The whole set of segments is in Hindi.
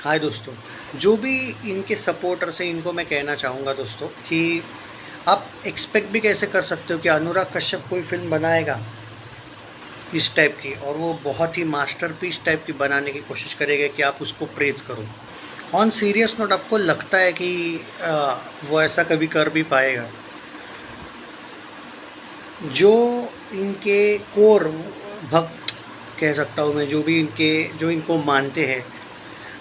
हाय दोस्तों, जो भी इनके सपोर्टर्स हैं इनको मैं कहना चाहूँगा दोस्तों कि आप एक्सपेक्ट भी कैसे कर सकते हो कि अनुराग कश्यप कोई फ़िल्म बनाएगा इस टाइप की, और वो बहुत ही मास्टरपीस टाइप की बनाने की कोशिश करेगा कि आप उसको प्रेज़ करो। ऑन सीरियस नोट, आपको लगता है कि वो ऐसा कभी कर भी पाएगा? जो इनके कोर भक्त कह सकता हूँ मैं, जो इनको मानते हैं,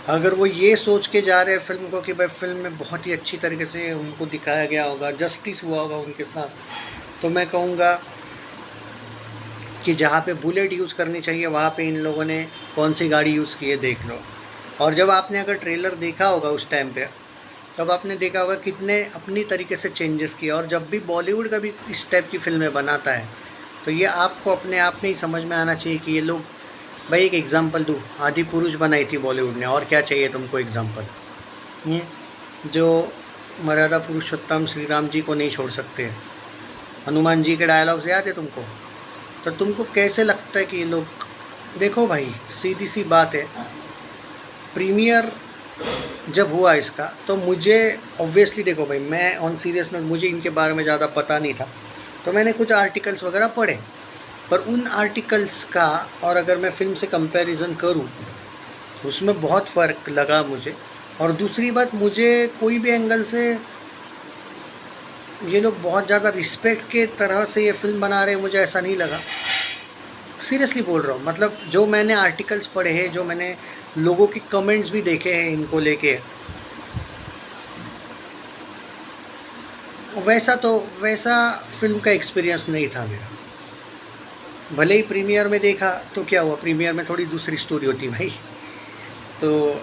अगर वो ये सोच के जा रहे हैं फिल्म को कि भाई फिल्म में बहुत ही अच्छी तरीके से उनको दिखाया गया होगा, जस्टिस हुआ होगा उनके साथ, तो मैं कहूँगा कि जहाँ पे बुलेट यूज़ करनी चाहिए वहाँ पे इन लोगों ने कौन सी गाड़ी यूज़ की है देख लो। और जब आपने अगर ट्रेलर देखा होगा उस टाइम पे, तब आपने देखा होगा कितने अपनी तरीके से चेंजेस किए। और जब भी बॉलीवुड का भी इस टाइप की फिल्में बनाता है तो ये आपको अपने आप में ही समझ में आना चाहिए कि ये लोग, भाई एक एग्ज़ाम्पल दूँ, आदि पुरुष बनाई थी बॉलीवुड ने, और क्या चाहिए तुमको एग्ज़ाम्पल? जो मर्यादा पुरुषोत्तम श्री राम जी को नहीं छोड़ सकते, हनुमान जी के डायलॉग्स याद है तुमको? तो तुमको कैसे लगता है कि ये लोग, देखो भाई सीधी सी बात है, प्रीमियर जब हुआ इसका तो मुझे ऑब्वियसली, देखो भाई मैं ऑन सीरियस नोट, मुझे इनके बारे में ज़्यादा पता नहीं था, तो मैंने कुछ आर्टिकल्स वगैरह पढ़े, पर उन आर्टिकल्स का और अगर मैं फ़िल्म से कंपैरिजन करूं तो उसमें बहुत फ़र्क लगा मुझे। और दूसरी बात, मुझे कोई भी एंगल से ये लोग बहुत ज़्यादा रिस्पेक्ट के तरह से ये फ़िल्म बना रहे हैं, मुझे ऐसा नहीं लगा। सीरियसली बोल रहा हूँ, मतलब जो मैंने आर्टिकल्स पढ़े हैं, जो मैंने लोगों के कमेंट्स भी देखे हैं इनको लेके, वैसा फ़िल्म का एक्सपीरियंस नहीं था मेरा। भले ही प्रीमियर में देखा तो क्या हुआ, प्रीमियर में थोड़ी दूसरी स्टोरी होती भाई। तो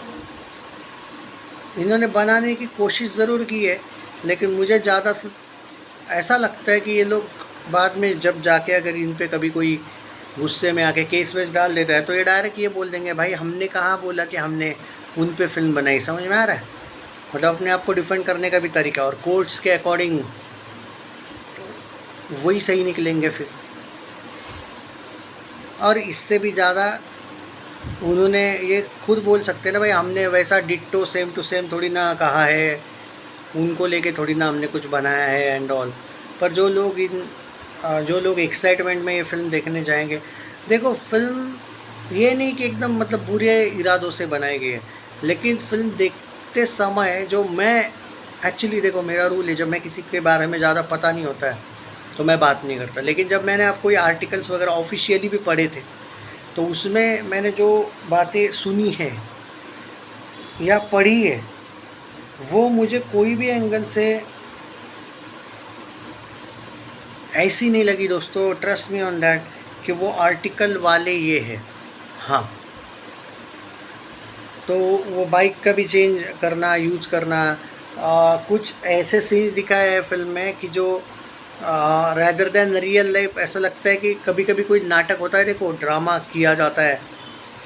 इन्होंने बनाने की कोशिश ज़रूर की है, लेकिन मुझे ज़्यादा ऐसा लगता है कि ये लोग बाद में जब जाके अगर इन पे कभी कोई गुस्से में आके केस वेस डाल देता है तो ये डायरेक्ट ये बोल देंगे, भाई हमने कहाँ बोला कि हमने उन पे फिल्म बनाई। समझ में आ रहा है? मतलब अपने आप को डिफेंड करने का भी तरीका, और कोर्ट्स के अकॉर्डिंग वही सही निकलेंगे फिर। और इससे भी ज़्यादा उन्होंने ये खुद बोल सकते हैं ना, भाई हमने वैसा डिट्टो सेम टू सेम थोड़ी ना कहा है, उनको लेके थोड़ी ना हमने कुछ बनाया है एंड ऑल। पर जो लोग एक्साइटमेंट में ये फ़िल्म देखने जाएंगे, देखो फिल्म ये नहीं कि एकदम मतलब बुरे इरादों से बनाई गई है, लेकिन फ़िल्म देखते समय जो मैं एक्चुअली, देखो मेरा रूल है, जब मैं किसी के बारे में ज़्यादा पता नहीं होता है तो मैं बात नहीं करता, लेकिन जब मैंने आपको ये आर्टिकल्स वगैरह ऑफिशियली भी पढ़े थे तो उसमें मैंने जो बातें सुनी है या पढ़ी है, वो मुझे कोई भी एंगल से ऐसी नहीं लगी दोस्तों, ट्रस्ट मी ऑन दैट, कि वो आर्टिकल वाले ये है। हाँ, तो वो बाइक का भी चेंज करना, यूज करना, कुछ ऐसे सीन दिखाए हैं फिल्म में कि जो रैदर देन रियल लाइफ ऐसा लगता है कि कभी कभी कोई नाटक होता है, देखो ड्रामा किया जाता है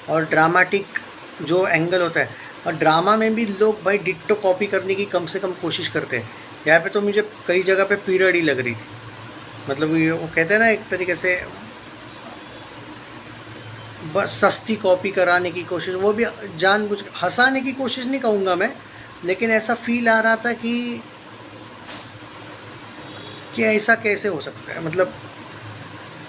और ड्रामाटिक जो एंगल होता है, और ड्रामा में भी लोग भाई डिट्टो कॉपी करने की कम से कम कोशिश करते हैं। यहाँ पे तो मुझे कई जगह पे पीरियड ही लग रही थी, मतलब ये वो कहते हैं ना एक तरीके से बस सस्ती कॉपी कराने की कोशिश, वो भी जानबूझ हंसाने की कोशिश नहीं कहूँगा मैं, लेकिन ऐसा फील आ रहा था कि ऐसा कैसे हो सकता है। मतलब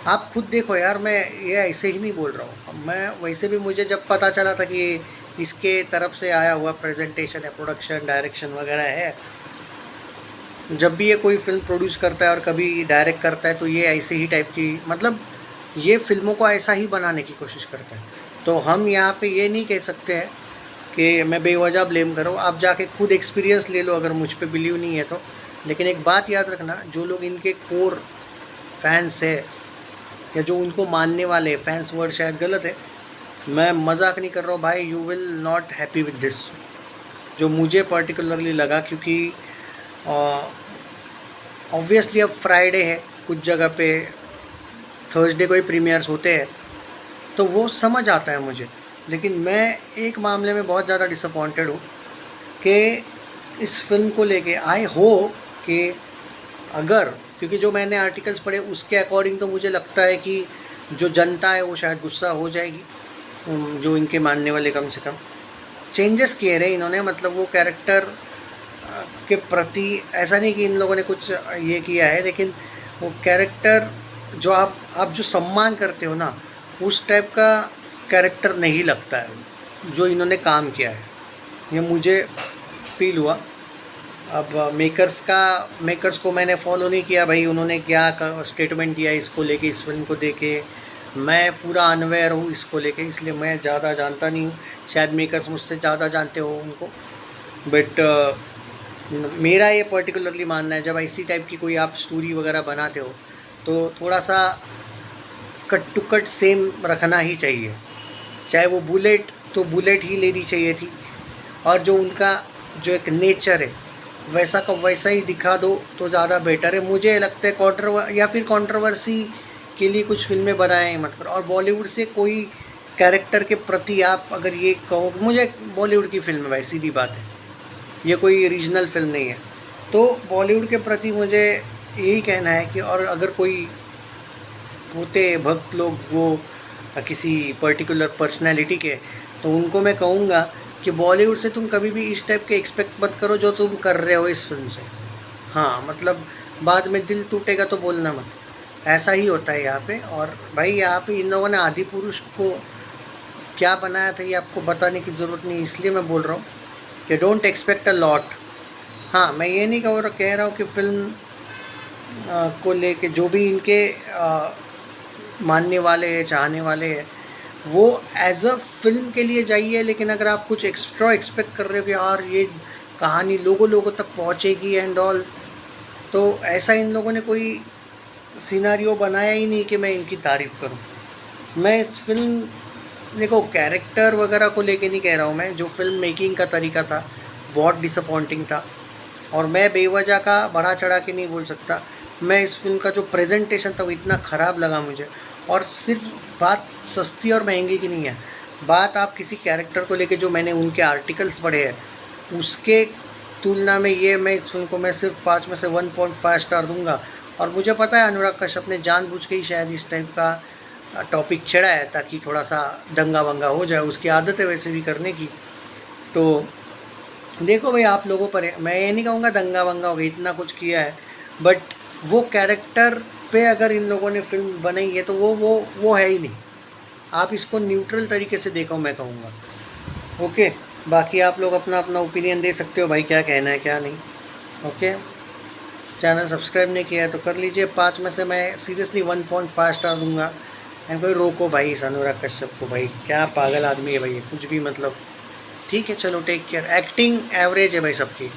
आप खुद देखो यार, मैं ये ऐसे ही नहीं बोल रहा हूँ, मैं वैसे भी मुझे जब पता चला था कि इसके तरफ से आया हुआ प्रेजेंटेशन है, प्रोडक्शन डायरेक्शन वगैरह है, जब भी ये कोई फिल्म प्रोड्यूस करता है और कभी डायरेक्ट करता है तो ये ऐसे ही टाइप की, मतलब ये फिल्मों को ऐसा ही बनाने की कोशिश करता है। तो हम यहाँ पे ये नहीं कह सकते हैं कि मैं बेवजह ब्लेम करूँ, आप जाके खुद एक्सपीरियंस ले लो अगर मुझ पे बिलीव नहीं है तो। लेकिन एक बात याद रखना, जो लोग इनके कोर फैंस है या जो उनको मानने वाले, फैंस वर्ड शायद गलत है, मैं मजाक नहीं कर रहा हूँ भाई, you will not happy with this, जो मुझे पर्टिकुलरली लगा। क्योंकि ऑब्वियसली अब फ्राइडे है, कुछ जगह पे थर्सडे को ही प्रीमियर्स होते हैं, तो वो समझ आता है मुझे, लेकिन मैं एक मामले में बहुत ज़्यादा डिसअपॉइंटेड हूँ कि इस फिल्म को लेके आई होप कि अगर, क्योंकि जो मैंने आर्टिकल्स पढ़े उसके अकॉर्डिंग तो मुझे लगता है कि जो जनता है वो शायद गुस्सा हो जाएगी, जो इनके मानने वाले कम से कम। चेंजेस किए रहे इन्होंने, मतलब वो कैरेक्टर के प्रति ऐसा नहीं कि इन लोगों ने कुछ ये किया है, लेकिन वो कैरेक्टर जो आप जो सम्मान करते हो ना, उस टाइप का कैरेक्टर नहीं लगता है जो इन्होंने काम किया है, ये मुझे फील हुआ। अब मेकर्स को मैंने फॉलो नहीं किया भाई, उन्होंने क्या स्टेटमेंट दिया इसको लेके, इस फिल्म को देके मैं पूरा अनवेयर हूँ इसको लेके, इसलिए मैं ज़्यादा जानता नहीं हूँ। शायद मेकर्स मुझसे ज़्यादा जानते हो उनको, बट मेरा ये पर्टिकुलरली मानना है, जब इसी टाइप की कोई आप स्टोरी वगैरह बनाते हो तो थोड़ा सा कट टू कट सेम रखना ही चाहिए। चाहे वो बुलेट तो बुलेट ही लेनी चाहिए थी, और जो उनका जो एक नेचर है वैसा का वैसा ही दिखा दो तो ज़्यादा बेटर है। मुझे लगता है या फिर कंट्रोवर्सी के लिए कुछ फिल्में बनाएं, मतलब, और बॉलीवुड से कोई कैरेक्टर के प्रति आप अगर ये कहो, मुझे बॉलीवुड की फिल्म है भाई, सीधी बात है, ये कोई रीजनल फिल्म नहीं है, तो बॉलीवुड के प्रति मुझे यही कहना है कि, और अगर कोई होते भक्त लोग वो किसी पर्टिकुलर पर्सनैलिटी के, तो उनको मैं कहूँगा कि बॉलीवुड से तुम कभी भी इस टाइप के एक्सपेक्ट मत करो जो तुम कर रहे हो इस फिल्म से। हाँ, मतलब बाद में दिल टूटेगा तो बोलना मत, ऐसा ही होता है यहाँ पे। और भाई यहाँ पे इन लोगों ने आदिपुरुष को क्या बनाया था ये आपको बताने की ज़रूरत नहीं, इसलिए मैं बोल रहा हूँ कि डोंट एक्सपेक्ट अ लॉट। हाँ, मैं ये नहीं कह रहा हूँ कि फ़िल्म को लेके जो भी इनके मानने वाले हैं, चाहने वाले हैं, वो एज अ फिल्म के लिए जाइए, लेकिन अगर आप कुछ एक्स्ट्रा एक्सपेक्ट कर रहे हो कि यार ये कहानी लोगों तक पहुँचेगी एंड ऑल, तो ऐसा इन लोगों ने कोई सिनारियो बनाया ही नहीं कि मैं इनकी तारीफ़ करूं। मैं इस फिल्म, देखो, कैरेक्टर वगैरह को लेके नहीं कह रहा हूं मैं, जो फिल्म मेकिंग का तरीका था बहुत डिसअपॉइंटिंग था, और मैं बेवजह का बढ़ा चढ़ा के नहीं बोल सकता। मैं इस फिल्म का जो प्रेजेंटेशन था वो इतना ख़राब लगा मुझे, और सिर्फ बात सस्ती और महंगी की नहीं है, बात आप किसी कैरेक्टर को लेके जो मैंने उनके आर्टिकल्स पढ़े हैं उसके तुलना में ये मैं इस फिल्म को मैं सिर्फ 5 में से 1.5 स्टार दूंगा। और मुझे पता है अनुराग कश्यप ने जानबूझ के ही शायद इस टाइप का टॉपिक छेड़ा है ताकि थोड़ा सा दंगा वंगा हो जाए, उसकी आदत है वैसे भी करने की। तो देखो भाई, आप लोगों पर है, मैं ये नहीं कहूँगा दंगा वंगा हो गया, इतना कुछ किया है, बट वो कैरेक्टर पे अगर इन लोगों ने फिल्म बनाई है तो वो है ही नहीं। आप इसको न्यूट्रल तरीके से देखो, मैं कहूँगा। ओके, बाकी आप लोग अपना अपना ओपिनियन दे सकते हो भाई, क्या कहना है क्या नहीं। ओके, चैनल सब्सक्राइब नहीं किया है तो कर लीजिए। 5 में से मैं सीरियसली 1.5 स्टार दूंगा। एंड कोई रोको भाई इस अनुराग कश्यप को, भाई क्या पागल आदमी है भाई, कुछ भी मतलब। ठीक है, चलो, टेक केयर। एक्टिंग एवरेज है भाई सबकी।